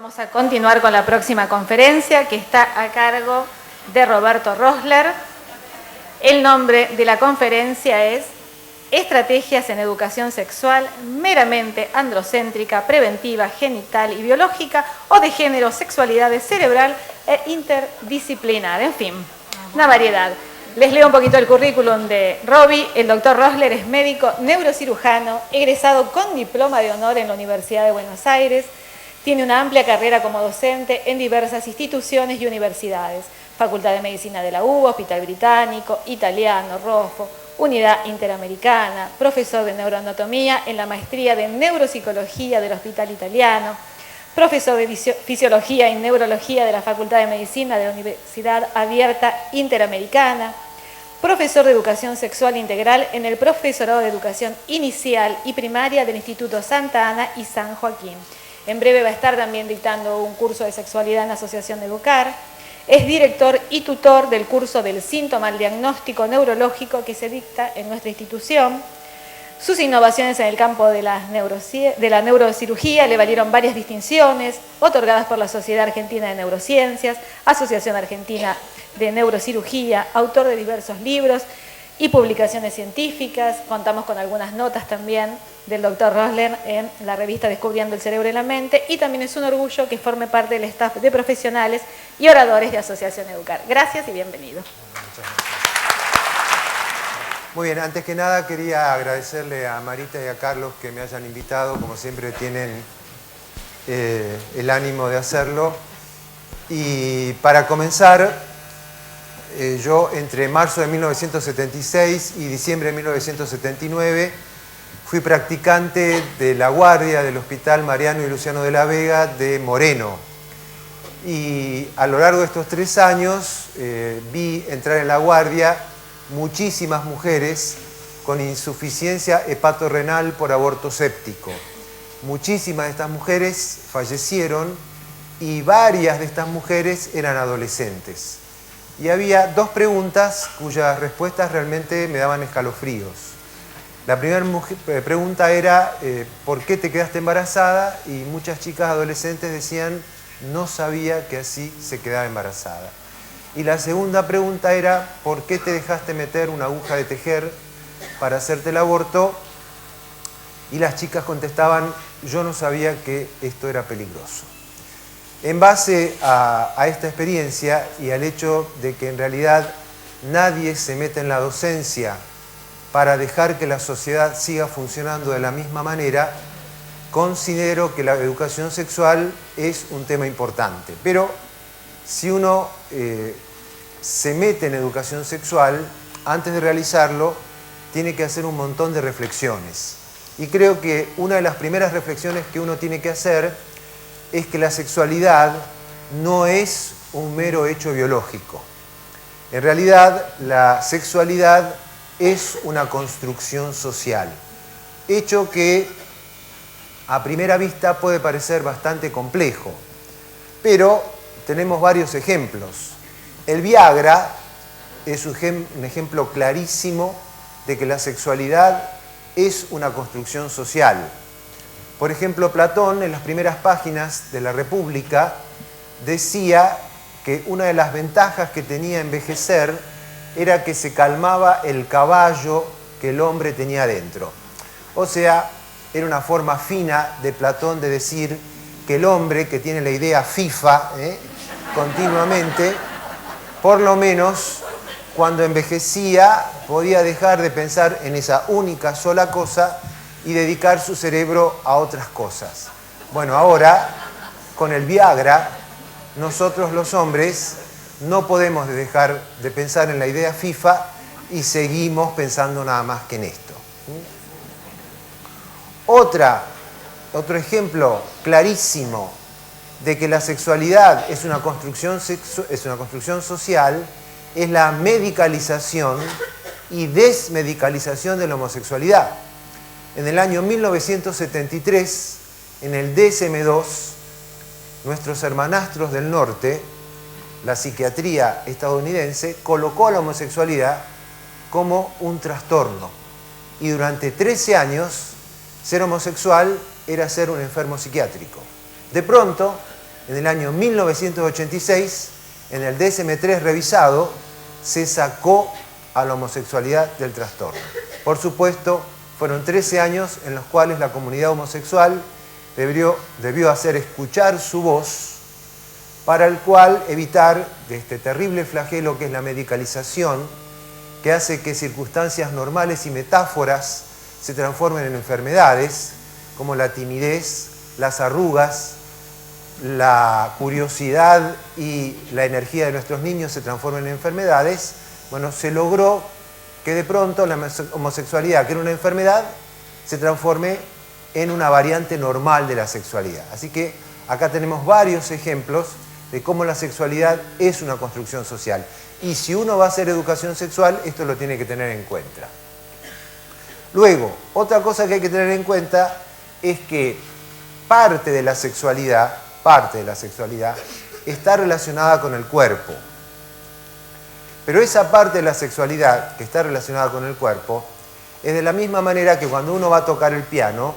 Vamos a continuar con la próxima conferencia que está a cargo de Roberto Rosler. El nombre de la conferencia es Estrategias en Educación Sexual meramente androcéntrica, preventiva, genital y biológica o de género, sexualidad cerebral e interdisciplinar. En fin, una variedad. Les leo un poquito el currículum de Roby. El doctor Rosler es médico neurocirujano, egresado con diploma de honor en la Universidad de Buenos Aires. Tiene una amplia carrera como docente en diversas instituciones y universidades. Facultad de Medicina de la UBA, Hospital Británico, Italiano, Rojo, Unidad Interamericana, profesor de neuroanatomía en la maestría de neuropsicología del Hospital Italiano, profesor de fisiología y neurología de la Facultad de Medicina de la Universidad Abierta Interamericana, profesor de Educación Sexual Integral en el Profesorado de Educación Inicial y Primaria del Instituto Santa Ana y San Joaquín. En breve va a estar también dictando un curso de sexualidad en la Asociación Educar. Es director y tutor del curso del síntoma al diagnóstico neurológico que se dicta en nuestra institución. Sus innovaciones en el campo de la neurocirugía le valieron varias distinciones otorgadas por la Sociedad Argentina de Neurociencias, Asociación Argentina de Neurocirugía, autor de diversos libros y publicaciones científicas. Contamos con algunas notas también del doctor Rosler en la revista Descubriendo el Cerebro y la Mente, y también es un orgullo que forme parte del staff de profesionales y oradores de Asociación Educar. Gracias y bienvenido. Muy bien, antes que nada quería agradecerle a Marita y a Carlos que me hayan invitado, como siempre tienen el ánimo de hacerlo. Y para comenzar, yo entre marzo de 1976 y diciembre de 1979 fui practicante de la guardia del Hospital Mariano y Luciano de la Vega de Moreno. Y a lo largo de estos 3 años vi entrar en la guardia muchísimas mujeres con insuficiencia hepatorrenal por aborto séptico. Muchísimas de estas mujeres fallecieron y varias de estas mujeres eran adolescentes. Y había 2 preguntas cuyas respuestas realmente me daban escalofríos. La primera pregunta era ¿por qué te quedaste embarazada? Y muchas chicas adolescentes decían no sabía que así se quedaba embarazada. Y la segunda pregunta era ¿por qué te dejaste meter una aguja de tejer para hacerte el aborto? Y las chicas contestaban yo no sabía que esto era peligroso. En base a esta experiencia y al hecho de que en realidad nadie se mete en la docencia para dejar que la sociedad siga funcionando de la misma manera, considero que la educación sexual es un tema importante. Pero si uno se mete en educación sexual, antes de realizarlo, tiene que hacer un montón de reflexiones. Y creo que una de las primeras reflexiones que uno tiene que hacer es que la sexualidad no es un mero hecho biológico. En realidad, la sexualidad es una construcción social, hecho que a primera vista puede parecer bastante complejo, pero tenemos varios ejemplos. El Viagra es un ejemplo clarísimo de que la sexualidad es una construcción social. Por ejemplo, Platón, en las primeras páginas de la República, decía que una de las ventajas que tenía envejecer era que se calmaba el caballo que el hombre tenía dentro. O sea, era una forma fina de Platón de decir que el hombre que tiene la idea FIFA continuamente, por lo menos cuando envejecía podía dejar de pensar en esa única sola cosa y dedicar su cerebro a otras cosas. Bueno, ahora, con el Viagra, nosotros los hombres no podemos dejar de pensar en la idea FIFA y seguimos pensando nada más que en esto. Otro ejemplo clarísimo de que la sexualidad es una construcción social es la medicalización y desmedicalización de la homosexualidad. En el año 1973, en el DSM-2, nuestros hermanastros del norte, la psiquiatría estadounidense, colocó a la homosexualidad como un trastorno. Y durante 13 años, ser homosexual era ser un enfermo psiquiátrico. De pronto, En el año 1986, en el DSM-3 revisado, se sacó a la homosexualidad del trastorno. Por supuesto, fueron 13 años en los cuales la comunidad homosexual debió hacer escuchar su voz, para el cual evitar de este terrible flagelo que es la medicalización, que hace que circunstancias normales y metáforas se transformen en enfermedades, como la timidez, las arrugas, la curiosidad y la energía de nuestros niños se transformen en enfermedades. Bueno, se logró que de pronto la homosexualidad, que era una enfermedad, se transforme en una variante normal de la sexualidad. Así que acá tenemos varios ejemplos de cómo la sexualidad es una construcción social. Y si uno va a hacer educación sexual, esto lo tiene que tener en cuenta. Luego, otra cosa que hay que tener en cuenta es que parte de la sexualidad está relacionada con el cuerpo. Pero esa parte de la sexualidad que está relacionada con el cuerpo es de la misma manera que cuando uno va a tocar el piano,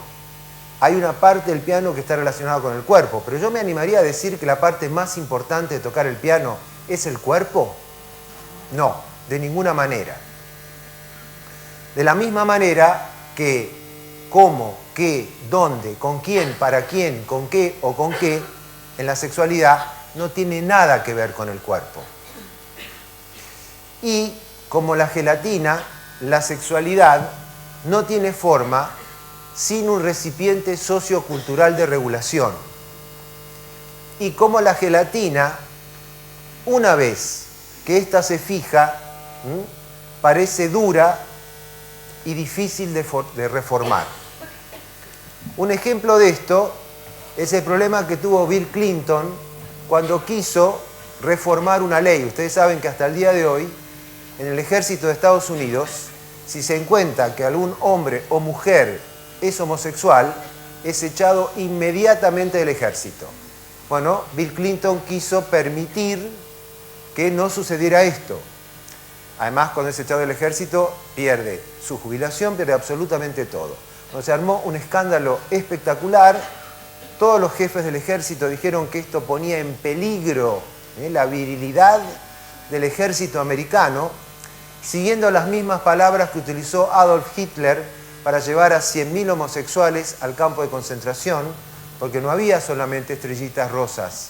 hay una parte del piano que está relacionada con el cuerpo. Pero yo me animaría a decir que la parte más importante de tocar el piano es el cuerpo. No, de ninguna manera. De la misma manera que cómo, qué, dónde, con quién, para quién, con qué o con qué, en la sexualidad no tiene nada que ver con el cuerpo. Y como la gelatina, la sexualidad no tiene forma sin un recipiente sociocultural de regulación. Y como la gelatina, una vez que ésta se fija, parece dura y difícil de reformar. Un ejemplo de esto es el problema que tuvo Bill Clinton cuando quiso reformar una ley. Ustedes saben que hasta el día de hoy, en el ejército de Estados Unidos, si se encuentra que algún hombre o mujer es homosexual, es echado inmediatamente del ejército. Bueno, Bill Clinton quiso permitir que no sucediera esto. Además, cuando es echado del ejército, pierde su jubilación, pierde absolutamente todo. Entonces se armó un escándalo espectacular. Todos los jefes del ejército dijeron que esto ponía en peligro la virilidad del ejército americano, siguiendo las mismas palabras que utilizó Adolf Hitler para llevar a 100.000 homosexuales al campo de concentración, porque no había solamente estrellitas rosas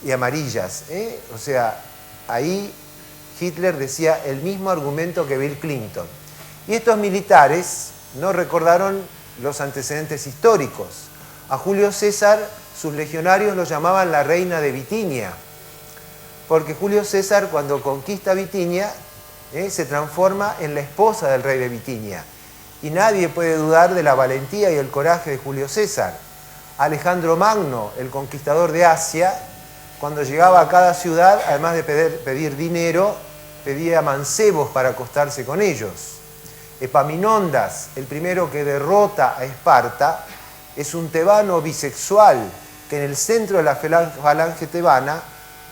y amarillas. O sea, ahí Hitler decía el mismo argumento que Bill Clinton. Y estos militares no recordaron los antecedentes históricos. A Julio César, sus legionarios lo llamaban la reina de Bitinia, porque Julio César, cuando conquista Bitinia, se transforma en la esposa del rey de Bitinia. Y nadie puede dudar de la valentía y el coraje de Julio César. Alejandro Magno, el conquistador de Asia, cuando llegaba a cada ciudad, además de pedir dinero, pedía mancebos para acostarse con ellos. Epaminondas, el primero que derrota a Esparta, es un tebano bisexual que en el centro de la falange tebana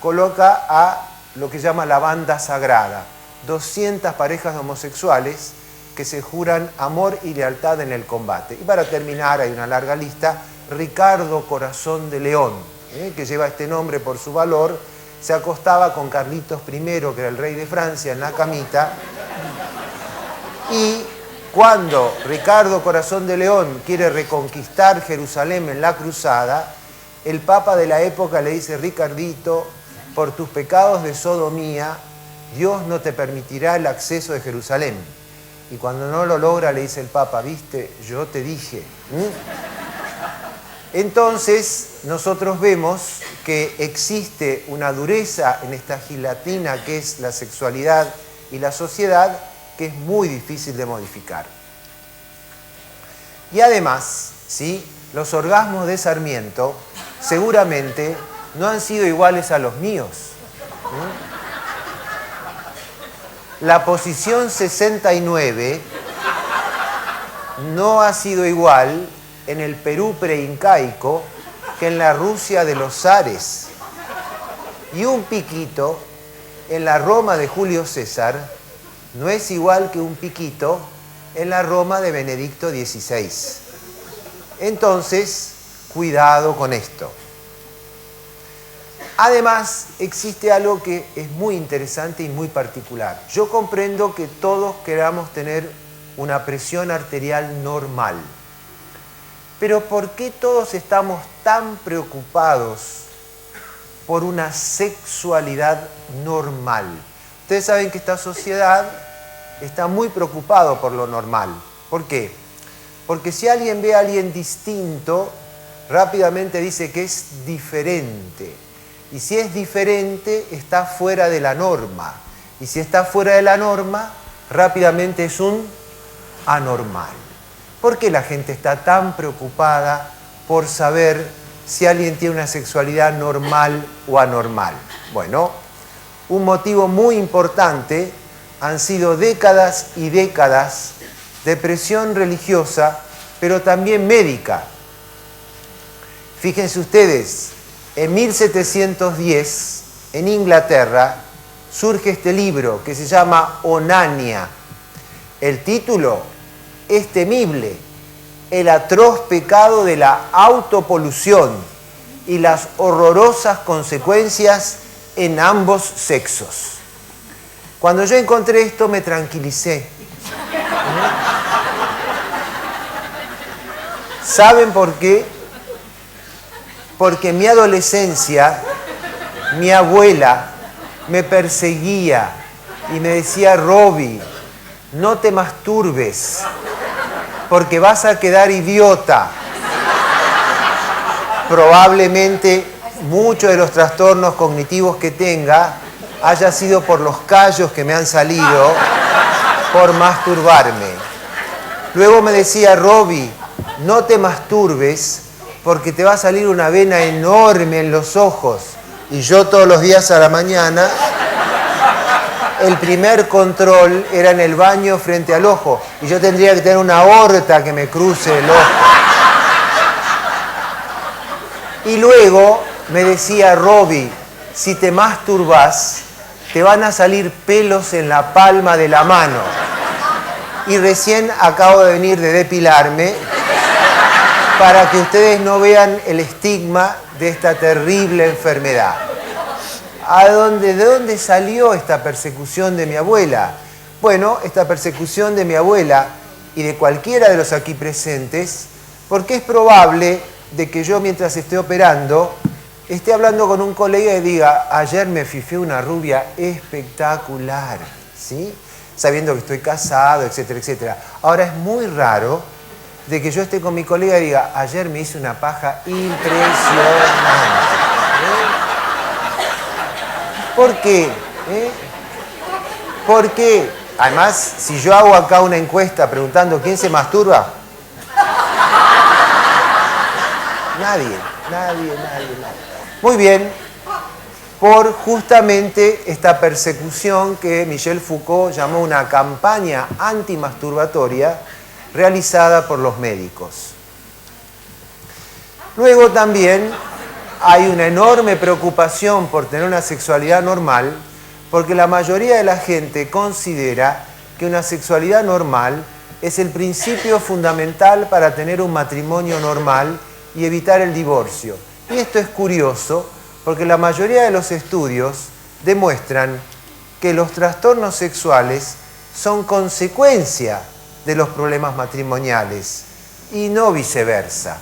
coloca a lo que llama la banda sagrada, 200 parejas homosexuales que se juran amor y lealtad en el combate. Y para terminar, hay una larga lista, Ricardo Corazón de León, que lleva este nombre por su valor, se acostaba con Carlitos I, que era el rey de Francia, en la camita, y cuando Ricardo Corazón de León quiere reconquistar Jerusalén en la cruzada, el papa de la época le dice: Ricardito, por tus pecados de sodomía, Dios no te permitirá el acceso de Jerusalén. Y cuando no lo logra, le dice el papa: viste, yo te dije. Entonces, nosotros vemos que existe una dureza en esta gelatina que es la sexualidad y la sociedad, que es muy difícil de modificar. Y además, ¿sí?, los orgasmos de Sarmiento seguramente no han sido iguales a los míos. La posición 69 no ha sido igual en el Perú preincaico que en la Rusia de los zares. Y un piquito en la Roma de Julio César no es igual que un piquito en la Roma de Benedicto XVI. Entonces, cuidado con esto. Además, existe algo que es muy interesante y muy particular. Yo comprendo que todos queramos tener una presión arterial normal. Pero ¿por qué todos estamos tan preocupados por una sexualidad normal? Ustedes saben que esta sociedad está muy preocupado por lo normal. ¿Por qué? Porque si alguien ve a alguien distinto, rápidamente dice que es diferente. Y si es diferente, está fuera de la norma. Y si está fuera de la norma, rápidamente es un anormal. ¿Por qué la gente está tan preocupada por saber si alguien tiene una sexualidad normal o anormal? Bueno, un motivo muy importante han sido décadas y décadas de presión religiosa, pero también médica. Fíjense ustedes, en 1710, en Inglaterra, surge este libro que se llama Onania. El título es temible: el atroz pecado de la autopolución y las horrorosas consecuencias en ambos sexos. Cuando yo encontré esto me tranquilicé. ¿Saben por qué? Porque en mi adolescencia, mi abuela me perseguía y me decía: Roby, no te masturbes, porque vas a quedar idiota. Probablemente muchos de los trastornos cognitivos que tenga haya sido por los callos que me han salido por masturbarme. Luego me decía: Roby, no te masturbes, porque te va a salir una vena enorme en los ojos. Y yo todos los días a la mañana, el primer control era en el baño frente al ojo. Y yo tendría que tener una aorta que me cruce el ojo. Y luego me decía: Roby, si te masturbas, te van a salir pelos en la palma de la mano. Y recién acabo de venir de depilarme, para que ustedes no vean el estigma de esta terrible enfermedad. ¿De dónde salió esta persecución de mi abuela? Bueno, esta persecución de mi abuela y de cualquiera de los aquí presentes, porque es probable de que yo, mientras esté operando, esté hablando con un colega y diga: ayer me fifé una rubia espectacular, ¿sí? Sabiendo que estoy casado, etcétera, etcétera. Ahora, es muy raro de que yo esté con mi colega y diga: ayer me hice una paja impresionante. ¿Por qué? Porque, además, si yo hago acá una encuesta preguntando quién se masturba, nadie. Muy bien, por justamente esta persecución que Michel Foucault llamó una campaña antimasturbatoria realizada por los médicos. Luego también hay una enorme preocupación por tener una sexualidad normal, porque la mayoría de la gente considera que una sexualidad normal es el principio fundamental para tener un matrimonio normal y evitar el divorcio. Y esto es curioso, porque la mayoría de los estudios demuestran que los trastornos sexuales son consecuencia de los problemas matrimoniales y no viceversa.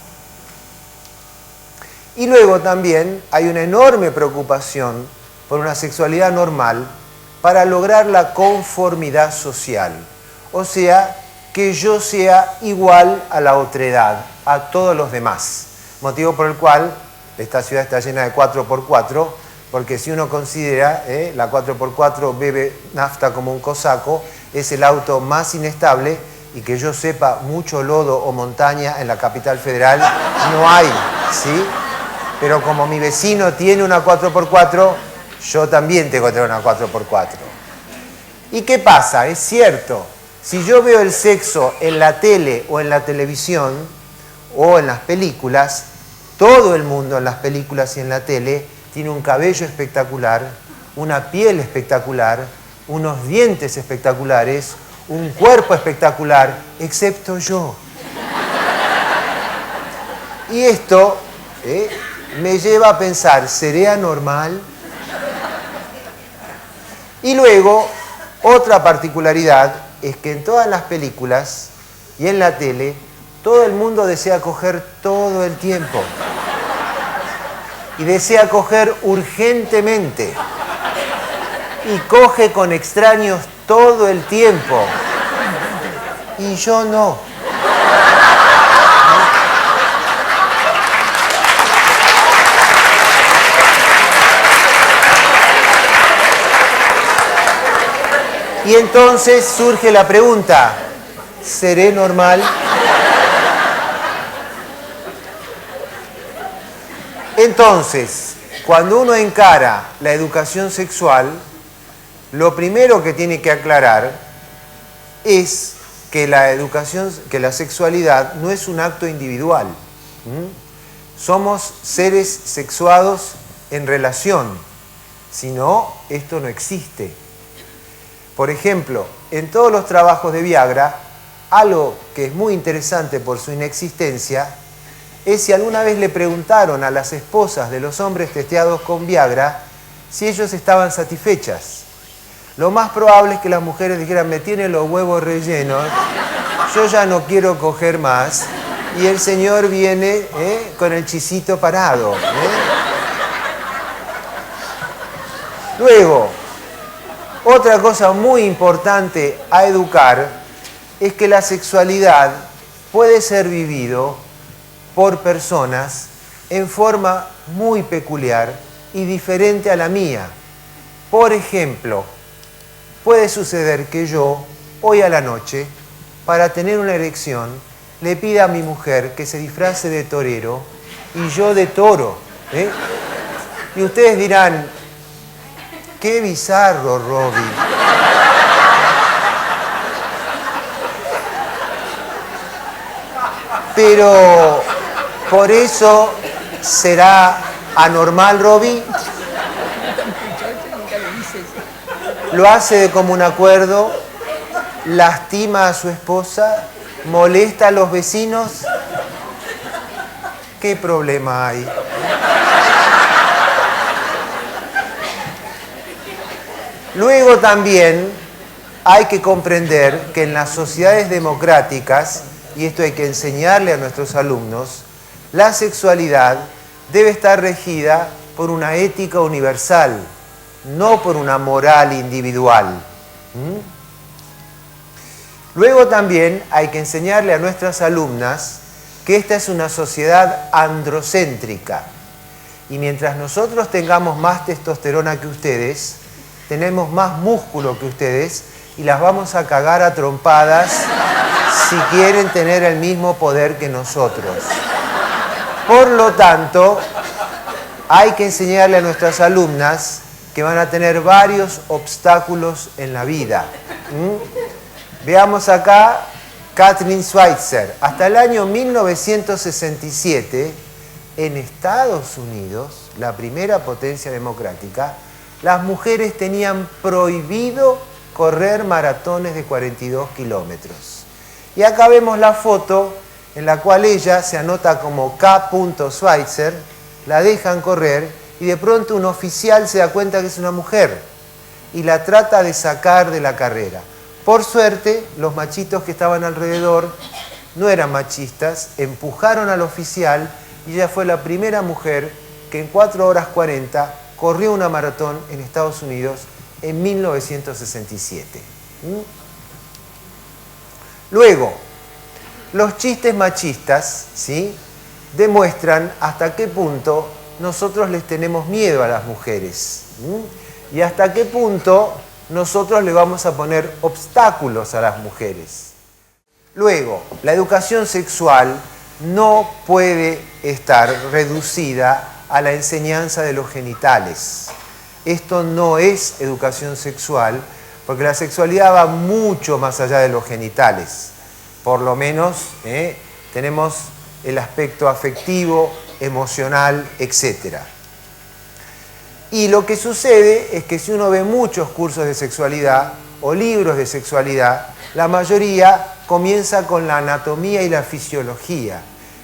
Y luego también hay una enorme preocupación por una sexualidad normal para lograr la conformidad social. O sea, que yo sea igual a la otredad, a todos los demás. Motivo por el cual esta ciudad está llena de 4x4, porque si uno considera, la 4x4 bebe nafta como un cosaco, es el auto más inestable, y que yo sepa, mucho lodo o montaña en la capital federal no hay, ¿sí? Pero como mi vecino tiene una 4x4, yo también tengo que tener una 4x4. ¿Y qué pasa? Es cierto, si yo veo el sexo en la tele o en la televisión o en las películas, todo el mundo en las películas y en la tele tiene un cabello espectacular, una piel espectacular, unos dientes espectaculares, un cuerpo espectacular, excepto yo. Y esto me lleva a pensar, ¿seré anormal? Y luego, otra particularidad es que en todas las películas y en la tele, todo el mundo desea coger todo el tiempo. Y desea coger urgentemente. Y coge con extraños todo el tiempo. Y yo no. Y entonces surge la pregunta, ¿seré normal? Entonces, cuando uno encara la educación sexual, lo primero que tiene que aclarar es que la sexualidad no es un acto individual. Somos seres sexuados en relación, si no, esto no existe. Por ejemplo, en todos los trabajos de Viagra, algo que es muy interesante por su inexistencia, es si alguna vez le preguntaron a las esposas de los hombres testeados con Viagra si ellos estaban satisfechas. Lo más probable es que las mujeres dijeran, me tienen los huevos rellenos, yo ya no quiero coger más, y el señor viene con el chisito parado. Luego, otra cosa muy importante a educar es que la sexualidad puede ser vivido por personas en forma muy peculiar y diferente a la mía. Por ejemplo, puede suceder que yo, hoy a la noche, para tener una erección, le pida a mi mujer que se disfrace de torero y yo de toro. Y ustedes dirán, qué bizarro, Robbie. Pero, ¿por eso será anormal, Robbie? Lo hace de común acuerdo, lastima a su esposa, molesta a los vecinos. ¿Qué problema hay? Luego también hay que comprender que en las sociedades democráticas, y esto hay que enseñarle a nuestros alumnos, la sexualidad debe estar regida por una ética universal, no por una moral individual. Luego también hay que enseñarle a nuestras alumnas que esta es una sociedad androcéntrica. Y mientras nosotros tengamos más testosterona que ustedes, tenemos más músculo que ustedes y las vamos a cagar a trompadas si quieren tener el mismo poder que nosotros. Por lo tanto, hay que enseñarle a nuestras alumnas que van a tener varios obstáculos en la vida. Veamos acá Kathleen Schweitzer. Hasta el año 1967, en Estados Unidos, la primera potencia democrática, las mujeres tenían prohibido correr maratones de 42 kilómetros. Y acá vemos la foto en la cual ella se anota como K. Schweitzer, la dejan correr y de pronto un oficial se da cuenta que es una mujer y la trata de sacar de la carrera. Por suerte, los machitos que estaban alrededor no eran machistas, empujaron al oficial y ella fue la primera mujer que en 4 horas 40 corrió una maratón en Estados Unidos en 1967. Luego, los chistes machistas, ¿sí?, demuestran hasta qué punto nosotros les tenemos miedo a las mujeres y hasta qué punto nosotros le vamos a poner obstáculos a las mujeres. Luego, la educación sexual no puede estar reducida a la enseñanza de los genitales. Esto no es educación sexual, porque la sexualidad va mucho más allá de los genitales. Por lo menos tenemos el aspecto afectivo, emocional, etc. Y lo que sucede es que si uno ve muchos cursos de sexualidad o libros de sexualidad, la mayoría comienza con la anatomía y la fisiología.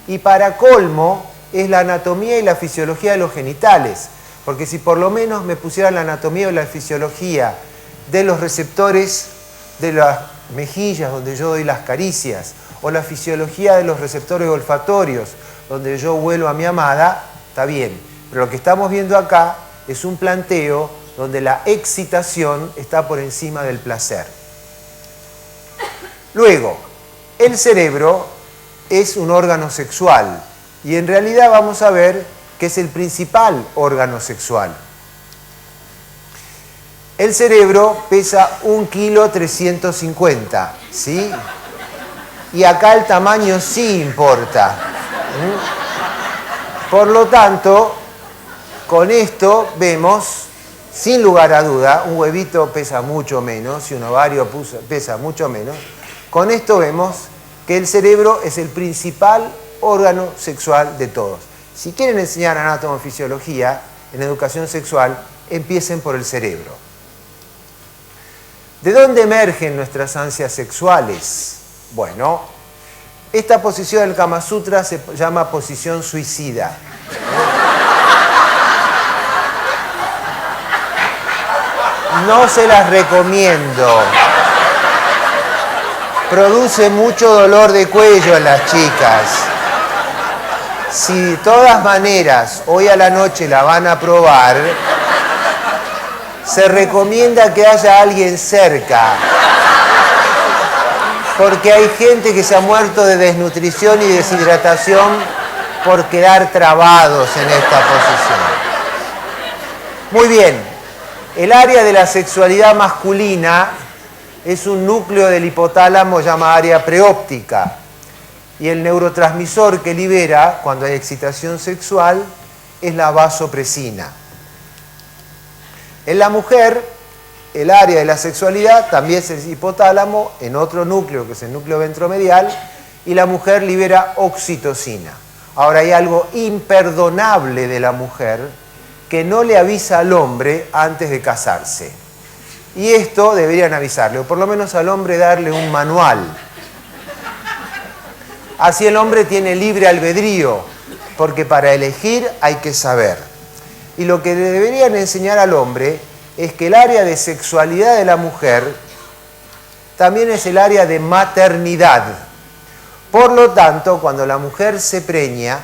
Y para colmo, es la anatomía y la fisiología de los genitales. Porque si por lo menos me pusieran la anatomía y la fisiología de los receptores de las mejillas, donde yo doy las caricias, o la fisiología de los receptores olfatorios, donde yo huelo a mi amada, está bien. Pero lo que estamos viendo acá es un planteo donde la excitación está por encima del placer. Luego, el cerebro es un órgano sexual y en realidad vamos a ver que es el principal órgano sexual. El cerebro pesa 1,350 kg, ¿sí? Y acá el tamaño sí importa. Por lo tanto, con esto vemos, sin lugar a duda, un huevito pesa mucho menos y un ovario pesa mucho menos. Con esto vemos que el cerebro es el principal órgano sexual de todos. Si quieren enseñar anatomofisiología en educación sexual, empiecen por el cerebro. ¿De dónde emergen nuestras ansias sexuales? Bueno, esta posición del Kama Sutra se llama posición suicida. No se las recomiendo. Produce mucho dolor de cuello en las chicas. Si de todas maneras hoy a la noche la van a probar, se recomienda que haya alguien cerca. Porque hay gente que se ha muerto de desnutrición y deshidratación por quedar trabados en esta posición. Muy bien, el área de la sexualidad masculina es un núcleo del hipotálamo llamado área preóptica. Y el neurotransmisor que libera cuando hay excitación sexual es la vasopresina. En la mujer, el área de la sexualidad también es el hipotálamo, en otro núcleo que es el núcleo ventromedial, y la mujer libera oxitocina. Ahora hay algo imperdonable de la mujer que no le avisa al hombre antes de casarse. Y esto deberían avisarle, o por lo menos al hombre darle un manual. Así el hombre tiene libre albedrío, porque para elegir hay que saber. Y lo que le deberían enseñar al hombre es que el área de sexualidad de la mujer también es el área de maternidad. Por lo tanto, cuando la mujer se preña,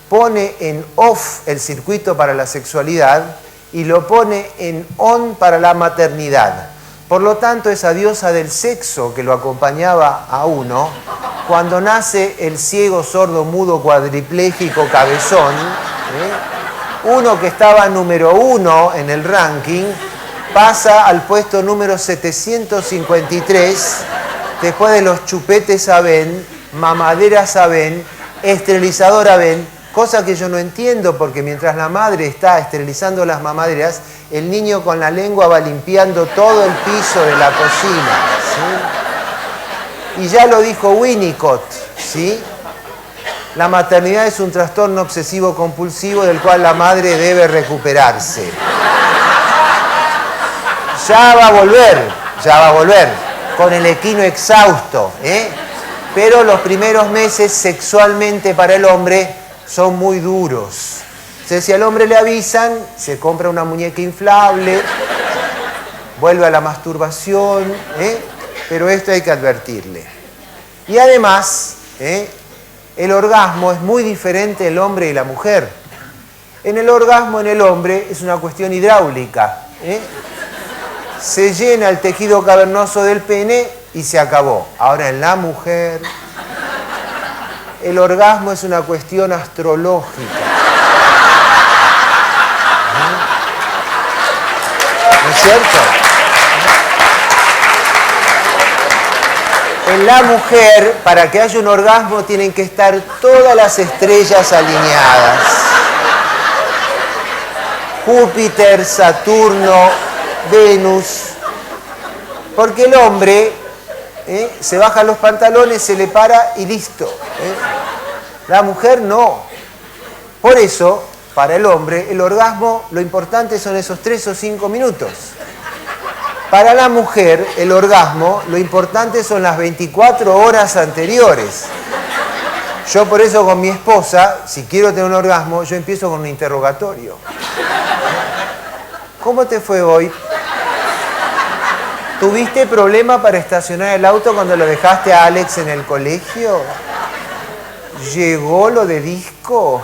pone en off el circuito para la sexualidad y lo pone en on para la maternidad. Por lo tanto, esa diosa del sexo que lo acompañaba a uno, cuando nace el ciego, sordo, mudo, cuadripléjico, cabezón, uno que estaba número 1 en el ranking, pasa al puesto número 753, después de los chupetes Aven, mamaderas Aven, esterilizador Aven, cosa que yo no entiendo porque mientras la madre está esterilizando las mamaderas, el niño con la lengua va limpiando todo el piso de la cocina, ¿sí? Y ya lo dijo Winnicott, ¿sí? La maternidad es un trastorno obsesivo compulsivo del cual la madre debe recuperarse. Ya va a volver, con el equino exhausto, pero los primeros meses sexualmente para el hombre son muy duros. Entonces, si al hombre le avisan, se compra una muñeca inflable, vuelve a la masturbación, pero esto hay que advertirle. Y además, el orgasmo es muy diferente el hombre y la mujer. En el orgasmo en el hombre es una cuestión hidráulica. Se llena el tejido cavernoso del pene y se acabó. Ahora en la mujer, el orgasmo es una cuestión astrológica. ¿No es cierto? En la mujer, para que haya un orgasmo, tienen que estar todas las estrellas alineadas. Júpiter, Saturno, Venus. Porque el hombre se baja los pantalones, se le para y listo. La mujer no. Por eso, para el hombre, el orgasmo, lo importante son esos 3 o 5 minutos. Para la mujer, el orgasmo, lo importante son las 24 horas anteriores. Yo por eso con mi esposa, si quiero tener un orgasmo, yo empiezo con un interrogatorio. ¿Cómo te fue hoy? ¿Tuviste problema para estacionar el auto cuando lo dejaste a Alex en el colegio? ¿Llegó lo de disco?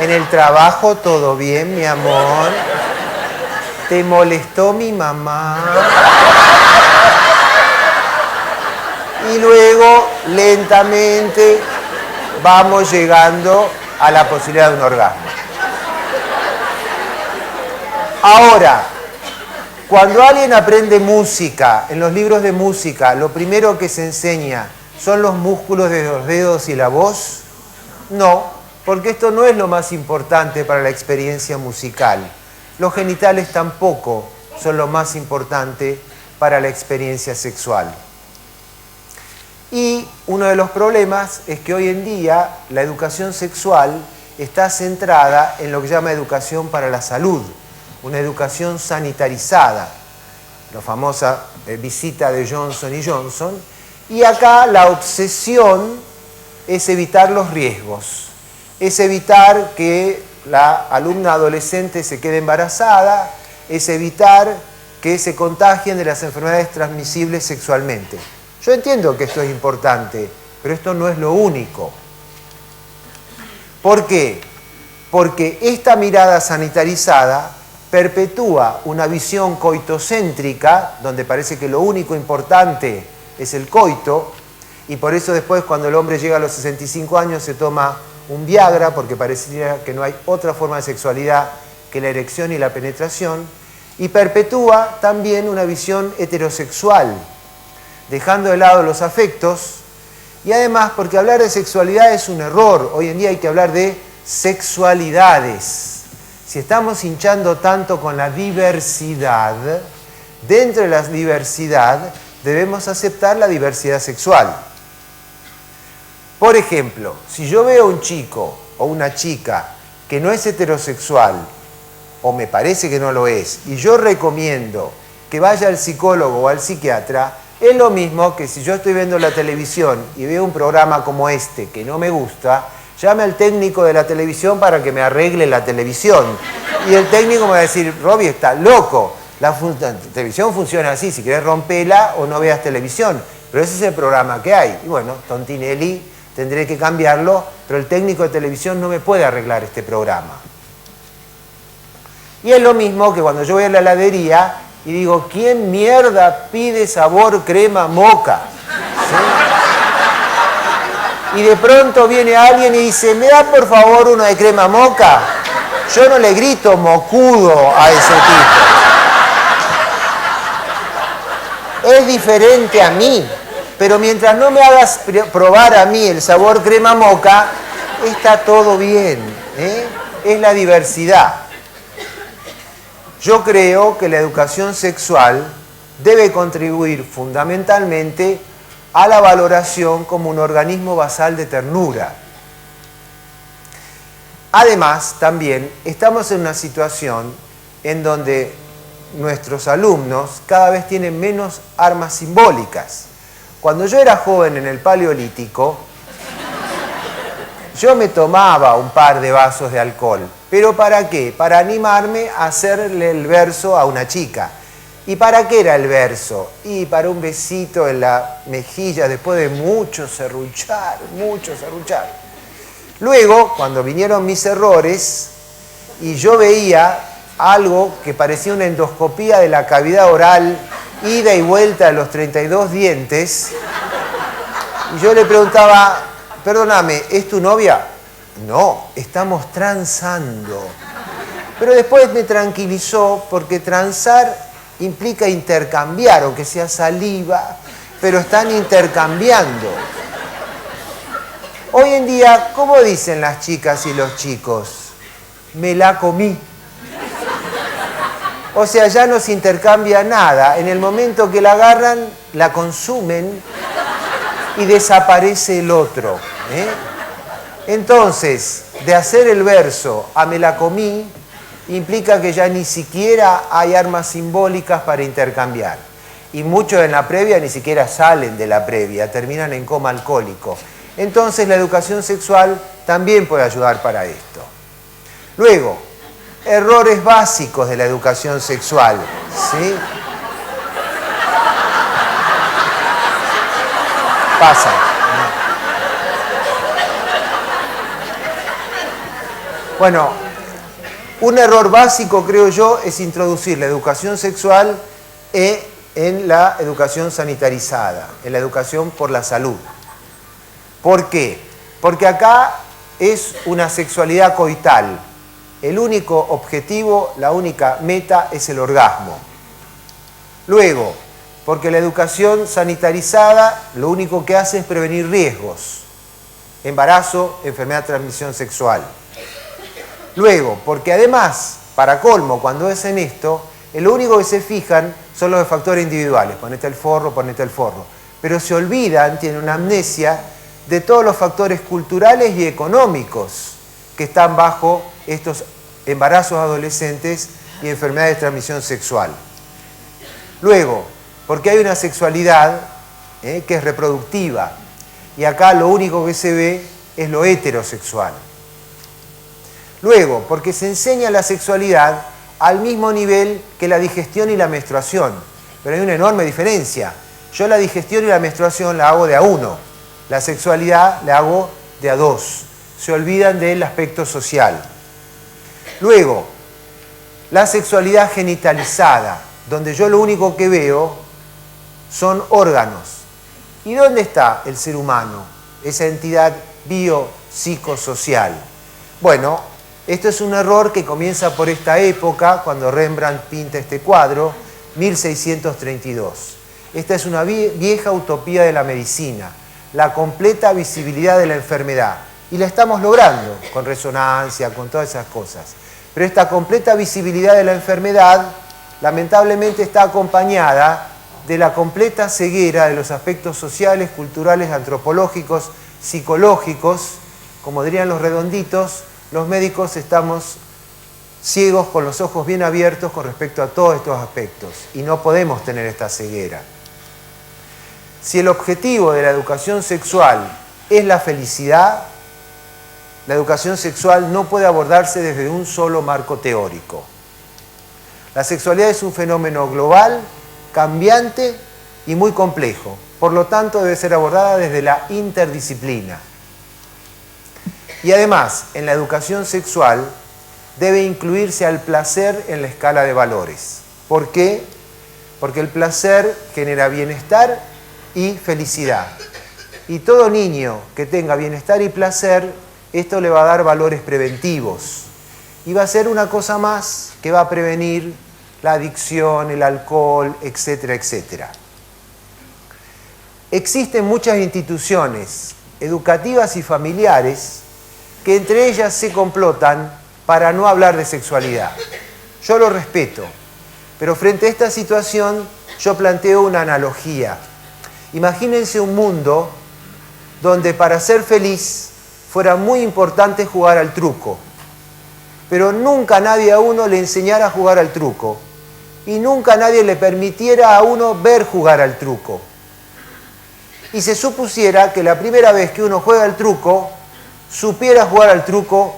¿En el trabajo todo bien, mi amor? ¿Te molestó mi mamá? Y luego, lentamente, vamos llegando a la posibilidad de un orgasmo. Ahora, cuando alguien aprende música, en los libros de música, lo primero que se enseña son los músculos de los dedos y la voz. No, porque esto no es lo más importante para la experiencia musical. Los genitales tampoco son lo más importante para la experiencia sexual. Y uno de los problemas es que hoy en día la educación sexual está centrada en lo que se llama educación para la salud, una educación sanitarizada, la famosa visita de Johnson & Johnson, y acá la obsesión es evitar los riesgos, es evitar que la alumna adolescente se quede embarazada, es evitar que se contagien de las enfermedades transmisibles sexualmente. Yo entiendo que esto es importante, pero esto no es lo único. ¿Por qué? Porque esta mirada sanitarizada perpetúa una visión coitocéntrica, donde parece que lo único importante es el coito, y por eso después cuando el hombre llega a los 65 años se toma un Viagra, porque parecería que no hay otra forma de sexualidad que la erección y la penetración, y perpetúa también una visión heterosexual, dejando de lado los afectos, y además porque hablar de sexualidad es un error. Hoy en día hay que hablar de sexualidades. Si estamos hinchando tanto con la diversidad, dentro de la diversidad debemos aceptar la diversidad sexual. Por ejemplo, si yo veo a un chico o una chica que no es heterosexual, o me parece que no lo es, y yo recomiendo que vaya al psicólogo o al psiquiatra, es lo mismo que si yo estoy viendo la televisión y veo un programa como este que no me gusta, llame al técnico de la televisión para que me arregle la televisión. Y el técnico me va a decir, Robbie, está loco. La televisión funciona así, si querés rompela o no veas televisión. Pero ese es el programa que hay. Y bueno, Tontinelli, tendré que cambiarlo, pero el técnico de televisión no me puede arreglar este programa. Y es lo mismo que cuando yo voy a la heladería y digo, ¿quién mierda pide sabor crema moca? ¿Sí? Y de pronto viene alguien y dice, ¿me da por favor uno de crema moca? Yo no le grito mocudo a ese tipo. Es diferente a mí, pero mientras no me hagas probar a mí el sabor crema moca, está todo bien, ¿eh? Es la diversidad. Yo creo que la educación sexual debe contribuir fundamentalmente a la valoración como un organismo basal de ternura. Además, también estamos en una situación en donde nuestros alumnos cada vez tienen menos armas simbólicas. Cuando yo era joven en el Paleolítico, yo me tomaba un par de vasos de alcohol. ¿Pero para qué? Para animarme a hacerle el verso a una chica. ¿Y para qué era el verso? Y para un besito en la mejilla después de mucho serruchar, mucho serruchar. Luego, cuando vinieron mis errores y yo veía algo que parecía una endoscopía de la cavidad oral, ida y vuelta de los 32 dientes, y yo le preguntaba, perdóname, ¿es tu novia? No, estamos transando. Pero después me tranquilizó porque transar implica intercambiar, aunque sea saliva, pero están intercambiando. Hoy en día, ¿cómo dicen las chicas y los chicos? Me la comí. O sea, ya no se intercambia nada. En el momento que la agarran, la consumen y desaparece el otro, ¿eh? Entonces, de hacer el verso a me la comí, implica que ya ni siquiera hay armas simbólicas para intercambiar. Y muchos en la previa ni siquiera salen de la previa, terminan en coma alcohólico. Entonces la educación sexual también puede ayudar para esto. Luego, errores básicos de la educación sexual, ¿sí? Pasa. Bueno, un error básico, creo yo, es introducir la educación sexual en la educación sanitarizada, en la educación por la salud. ¿Por qué? Porque acá es una sexualidad coital. El único objetivo, la única meta es el orgasmo. Luego, porque la educación sanitarizada lo único que hace es prevenir riesgos, embarazo, enfermedad de transmisión sexual. Luego, porque además, para colmo, cuando hacen esto, lo único que se fijan son los factores individuales, ponete el forro, pero se olvidan, tienen una amnesia de todos los factores culturales y económicos que están bajo estos embarazos adolescentes y enfermedades de transmisión sexual. Luego, porque hay una sexualidad que es reproductiva y acá lo único que se ve es lo heterosexual. Luego, porque se enseña la sexualidad al mismo nivel que la digestión y la menstruación, pero hay una enorme diferencia. Yo la digestión y la menstruación la hago de a uno, la sexualidad la hago de a dos. Se olvidan del aspecto social. Luego, la sexualidad genitalizada, donde yo lo único que veo son órganos. ¿Y dónde está el ser humano? Esa entidad biopsicosocial. Bueno, esto es un error que comienza por esta época, cuando Rembrandt pinta este cuadro, 1632. Esta es una vieja utopía de la medicina, la completa visibilidad de la enfermedad. Y la estamos logrando, con resonancia, con todas esas cosas. Pero esta completa visibilidad de la enfermedad, lamentablemente está acompañada de la completa ceguera de los aspectos sociales, culturales, antropológicos, psicológicos. Como dirían los redonditos, los médicos estamos ciegos con los ojos bien abiertos con respecto a todos estos aspectos y no podemos tener esta ceguera. Si el objetivo de la educación sexual es la felicidad, la educación sexual no puede abordarse desde un solo marco teórico. La sexualidad es un fenómeno global, cambiante y muy complejo. Por lo tanto, debe ser abordada desde la interdisciplina. Y además, en la educación sexual debe incluirse al placer en la escala de valores. ¿Por qué? Porque el placer genera bienestar y felicidad. Y todo niño que tenga bienestar y placer, esto le va a dar valores preventivos. Y va a ser una cosa más que va a prevenir la adicción, el alcohol, etcétera, etcétera. Existen muchas instituciones educativas y familiares que entre ellas se complotan para no hablar de sexualidad. Yo lo respeto, pero frente a esta situación yo planteo una analogía. Imagínense un mundo donde para ser feliz fuera muy importante jugar al truco, pero nunca nadie a uno le enseñara a jugar al truco y nunca nadie le permitiera a uno ver jugar al truco. Y se supusiera que la primera vez que uno juega al truco, supiera jugar al truco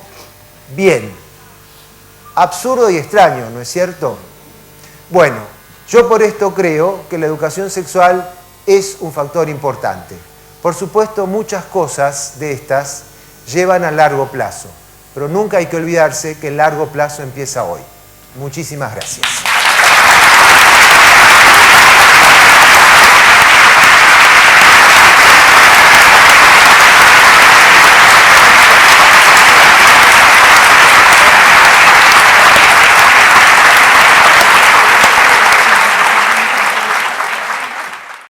bien. Absurdo y extraño, ¿no es cierto? Bueno, yo por esto creo que la educación sexual es un factor importante. Por supuesto, muchas cosas de estas llevan a largo plazo, pero nunca hay que olvidarse que el largo plazo empieza hoy. Muchísimas gracias.